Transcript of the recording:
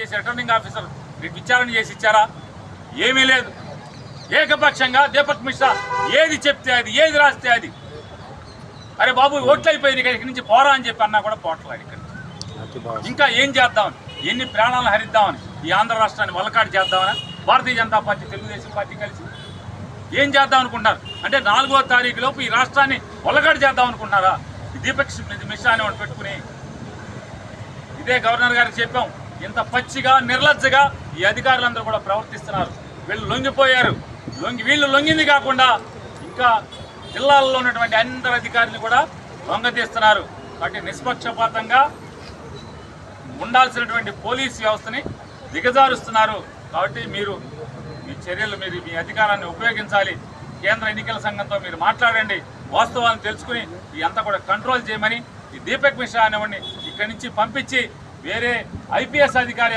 చేసి returning officer విచారణ చేసి ఇచ్చారా? ఏమీ లేదు. ఏకపక్షంగా దీపక్ మిశ్రా ఏది చెప్తే అది, ఏది రాస్తే అది, అరే బాబు ఓట్లు అయిపోయింది ఇక్కడి నుంచి పోరా అని చెప్పి అన్నా కూడా పోట్లాడు. ఇక్కడి నుంచి ఇంకా ఏం చేద్దామని, ఎన్ని ప్రాణాలను హరిద్దామని, ఈ ఆంధ్ర రాష్ట్రాన్ని వల్లకాడు చేద్దామని భారతీయ జనతా పార్టీ, తెలుగుదేశం పార్టీ కలిసి ఏం చేద్దాం అనుకుంటున్నారు? అంటే 4వ తారీఖు లోపు ఈ రాష్ట్రాన్ని వల్లకాడు చేద్దాం అనుకుంటున్నారా? దీపక్ మిశ్రా అని వాడు పెట్టుకుని. ఇదే గవర్నర్ గారికి చెప్పాం, ఇంత పచ్చిగా నిర్లజ్జగా ఈ అధికారులందరూ కూడా ప్రవర్తిస్తున్నారు. వీళ్ళు లొంగిపోయారు. వీళ్ళు లొంగింది కాకుండా ఇంకా జిల్లాల్లో ఉన్నటువంటి అందరు అధికారులు కూడా లొంగతీస్తున్నారు. కాబట్టి నిష్పక్షపాతంగా ఉండాల్సినటువంటి పోలీస్ వ్యవస్థని దిగజారుస్తున్నారు. కాబట్టి మీరు మీ చర్యలు, మీరు మీ అధికారాన్ని ఉపయోగించాలి. కేంద్ర ఎన్నికల సంఘంతో మీరు మాట్లాడండి, వాస్తవాలను తెలుసుకుని ఇదంతా కూడా కంట్రోల్ చేయమని ఈ దీపక్ మిశ్రా అనేవాడిని ఇక్కడి నుంచి పంపించి వేరే ఐపీఎస్ అధికారి